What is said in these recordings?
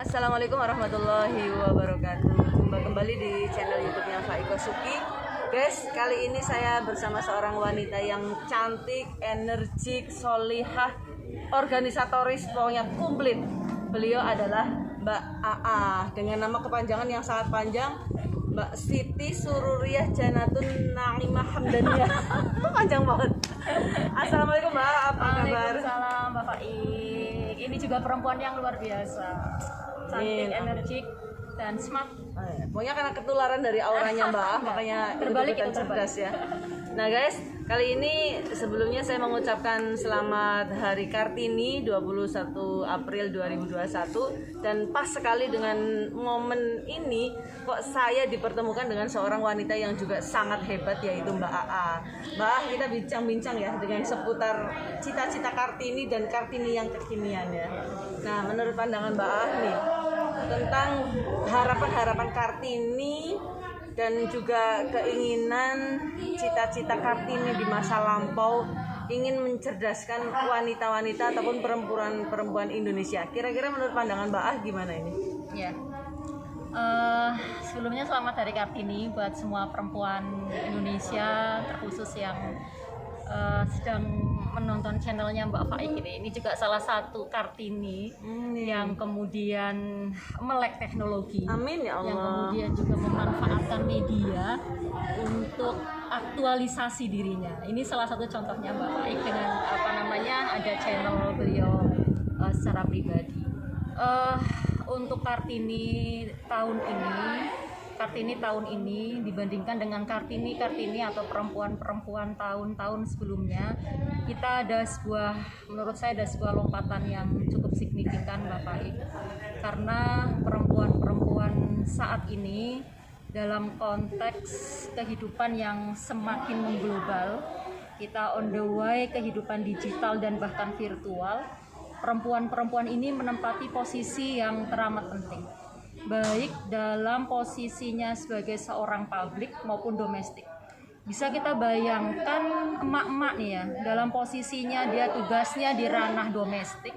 Assalamualaikum warahmatullahi wabarakatuh. Jumpa kembali di channel YouTube-nya Faiko Suki. Guys, kali ini saya bersama seorang wanita yang cantik, energik, solihah, organisatoris, pokoknya komplit. Beliau adalah Mbak AA dengan nama kepanjangan yang sangat panjang, Mbak Siti Sururiyah Janatun Naimah Hamdaniyah. Panjang banget. Assalamualaikum Mbak, apa kabar? Waalaikumsalam Bapak Ik. Ini juga perempuan yang luar biasa, cantik, energik, dan smart. Pokoknya karena ketularan dari auranya Mbak, makanya terbalik ikutan cerdas ya. Nah guys, kali ini sebelumnya saya mengucapkan selamat Hari Kartini 21 April 2021. Dan pas sekali dengan momen ini kok saya dipertemukan dengan seorang wanita yang juga sangat hebat, yaitu Mbak AA. Mbak, kita bincang-bincang ya dengan seputar cita-cita Kartini dan Kartini yang kekinian ya. Nah, menurut pandangan Mbak AA nih tentang harapan-harapan Kartini dan juga keinginan cita-cita Kartini di masa lampau, ingin mencerdaskan wanita-wanita ataupun perempuan Indonesia. Kira-kira menurut pandangan Mbak Ah gimana ini? Ya. Sebelumnya selamat Hari Kartini buat semua perempuan Indonesia, terkhusus yang sedang menonton channelnya Mbak Faik ini. Ini juga salah satu Kartini yang kemudian melek teknologi. Amin ya Allah. Yang kemudian juga memanfaatkan media untuk aktualisasi dirinya. Ini salah satu contohnya Mbak Faik dengan ada channel beliau secara pribadi. Untuk Kartini tahun ini dibandingkan dengan Kartini atau perempuan tahun-tahun sebelumnya, kita menurut saya ada sebuah lompatan yang cukup signifikan Bapak Ik. Karena perempuan saat ini dalam konteks kehidupan yang semakin mengglobal, kita on the way kehidupan digital dan bahkan virtual, perempuan ini menempati posisi yang teramat penting, baik dalam posisinya sebagai seorang publik maupun domestik. Bisa kita bayangkan emak-emak nih ya, dalam posisinya dia tugasnya di ranah domestik,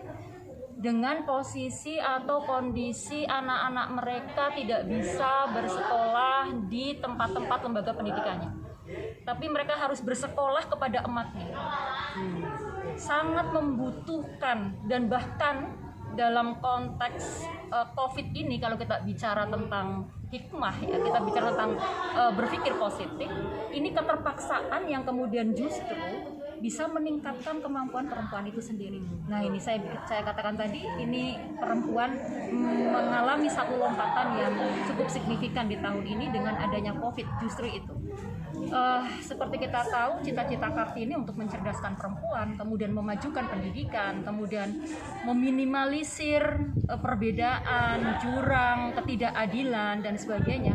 dengan posisi atau kondisi anak-anak mereka tidak bisa bersekolah di tempat-tempat lembaga pendidikannya, tapi mereka harus bersekolah kepada emaknya. Sangat membutuhkan, dan bahkan dalam konteks COVID ini, kalau kita bicara tentang hikmah ya, kita bicara tentang berpikir positif, ini keterpaksaan yang kemudian justru bisa meningkatkan kemampuan perempuan itu sendiri. Nah, ini saya katakan tadi, ini perempuan mengalami satu lompatan yang cukup signifikan di tahun ini dengan adanya COVID, justru itu. Seperti kita tahu, cita-cita Kartini untuk mencerdaskan perempuan, kemudian memajukan pendidikan, kemudian meminimalisir perbedaan, jurang, ketidakadilan, dan sebagainya.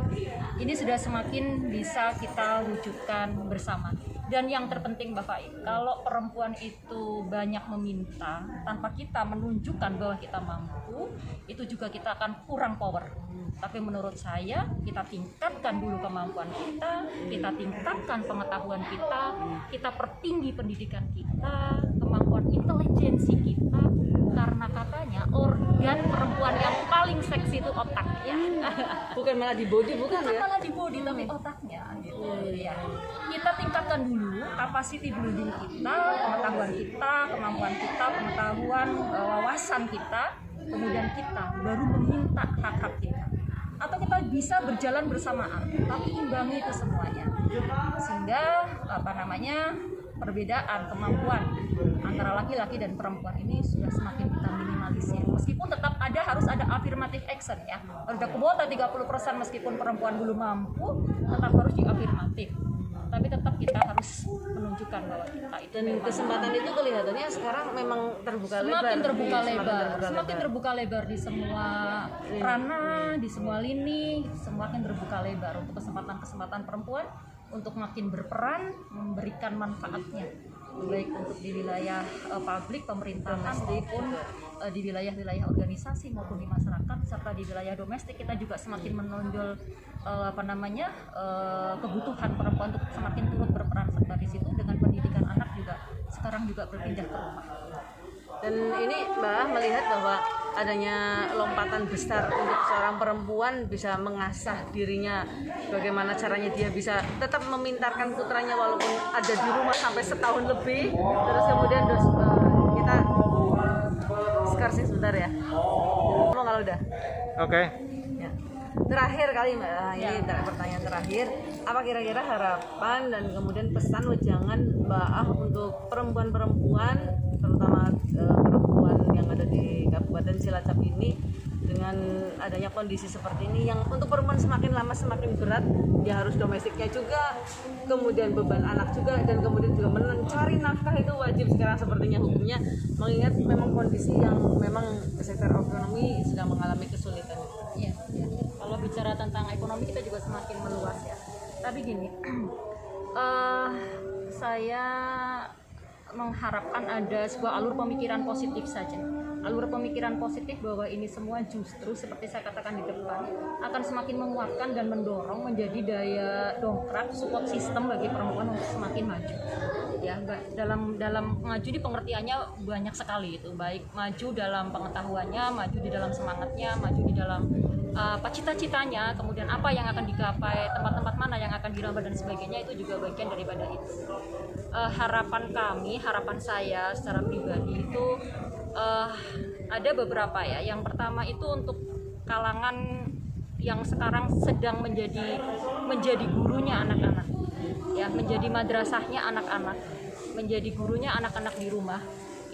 Ini sudah semakin bisa kita wujudkan bersama. Dan yang terpenting Bapak Ik, kalau perempuan itu banyak meminta tanpa kita menunjukkan bahwa kita mampu, itu juga kita akan kurang power. Tapi menurut saya, kita tingkatkan dulu kemampuan kita tingkatkan pengetahuan kita pertinggi pendidikan kita, kemampuan intelijensi kita, karena katanya organ perempuan yang paling seksi itu otaknya. Bukan malah di body, bukan ya? Malah di body, tapi otaknya gitu ya. Kita tingkatkan dulu capacity building kita, pengetahuan kita, kemampuan kita, pengetahuan, wawasan kita, kemudian kita baru meminta hak-hak kita. Atau kita bisa berjalan bersamaan, tapi imbangi itu semuanya, sehingga perbedaan kemampuan antara laki-laki dan perempuan ini sudah semakin kita minimalisir. Meskipun tetap harus ada affirmative action ya. Ada kuota 30% meskipun perempuan belum mampu, tetap harus diafirmatif. Tapi tetap kita harus menunjukkan bahwa kita itu. Dan kesempatan itu kelihatannya sekarang memang semakin terbuka lebar di semua ranah, di semua lini, semakin terbuka lebar untuk kesempatan perempuan untuk makin berperan, memberikan manfaatnya, baik untuk di wilayah publik, pemerintahan, maupun di wilayah-wilayah organisasi maupun di masyarakat, serta di wilayah domestik. Kita juga semakin menonjol kebutuhan perempuan untuk semakin turut berperan serta di situ, dengan pendidikan anak juga sekarang juga berpindah ke rumah. Dan ini Mbak melihat bahwa adanya lompatan besar untuk seorang perempuan bisa mengasah dirinya, bagaimana caranya dia bisa tetap memintarkan putranya walaupun ada di rumah sampai setahun lebih. Terus kemudian kita scarsing sebentar ya. Ngomong kalau udah. Oke. Ya. Terakhir kali Mbak, ini pertanyaan terakhir. Apa kira-kira harapan dan kemudian pesan wejangan Mbak untuk perempuan-perempuan, terutama perempuan yang ada di Kabupaten Cilacap ini, dengan adanya kondisi seperti ini yang untuk perempuan semakin lama semakin berat, dia harus domestiknya juga, kemudian beban anak juga, dan kemudian juga mencari nafkah itu wajib sekarang sepertinya hukumnya, mengingat memang kondisi yang memang sektor ekonomi sedang mengalami kesulitan. Ya, ya. Kalau bicara tentang ekonomi kita juga semakin meluas ya. Tapi gini, saya mengharapkan ada sebuah alur pemikiran positif saja. Alur pemikiran positif bahwa ini semua justru seperti saya katakan di depan akan semakin menguatkan dan mendorong menjadi daya dongkrak support system bagi perempuan untuk semakin maju. Ya, dalam maju di pengertiannya banyak sekali itu, baik maju dalam pengetahuannya, maju di dalam semangatnya, maju di dalam cita-citanya, kemudian apa yang akan digapai, tempat-tempat mana yang akan dirambah dan sebagainya, itu juga bagian daripada itu. Harapan saya secara pribadi itu ada beberapa ya. Yang pertama itu untuk kalangan yang sekarang sedang menjadi gurunya anak-anak, ya, menjadi madrasahnya anak-anak, menjadi gurunya anak-anak di rumah.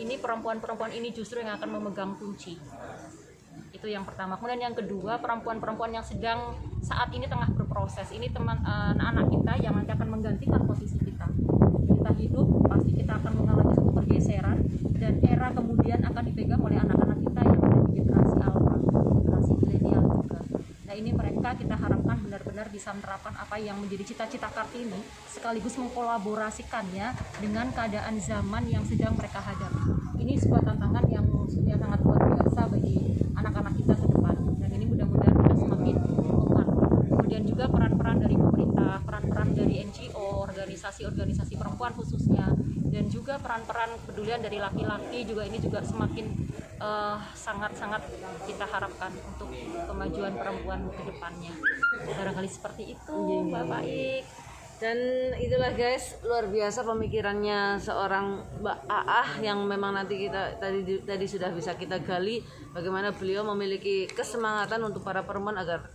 Ini perempuan-perempuan ini justru yang akan memegang kunci. Itu yang pertama. Kemudian yang kedua, perempuan-perempuan yang sedang saat ini tengah berproses. Ini anak-anak kita yang nanti akan menggantikan posisi kita. Kita hidup, pasti kita akan mengalami suatu pergeseran, dan era kemudian akan dipegang oleh anak-anak kita yang ada di generasi alpha, generasi milenial juga. Nah, ini mereka kita harapkan benar-benar bisa menerapkan apa yang menjadi cita-cita Kartini, sekaligus mengkolaborasikannya dengan keadaan zaman yang sedang mereka hadapi. Ini sebuah tantangan yang sangat luar biasa bagi anak-anak kita ke depan, dan ini mudah-mudahan kita semakin menguat. Kemudian juga peran-peran dari pemerintah, peran-peran dari NGO, organisasi-organisasi perempuan khususnya, dan juga peran-peran kepedulian dari laki-laki juga, ini juga semakin sangat-sangat kita harapkan untuk kemajuan perempuan ke depannya. Barangkali seperti itu, Mbak Baik. Dan itulah guys, luar biasa pemikirannya seorang Mbak Aah yang memang nanti kita tadi sudah bisa kita gali bagaimana beliau memiliki kesemangatan untuk para perempuan agar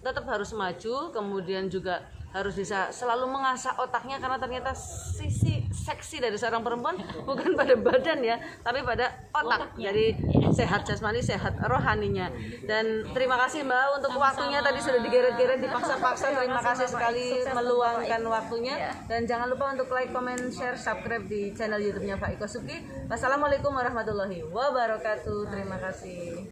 tetap harus maju, kemudian juga harus bisa selalu mengasah otaknya, karena ternyata sisi seksi dari seorang perempuan bukan pada badan ya, tapi pada otak. Jadi sehat jasmani, sehat rohaninya. Dan terima kasih Mbak untuk waktunya, tadi sudah digeret-geret, dipaksa-paksa. Terima kasih sekali meluangkan waktunya. Dan jangan lupa untuk like, comment, share, subscribe di channel YouTube-nya Faiko Suki. Wassalamualaikum warahmatullahi wabarakatuh. Terima kasih.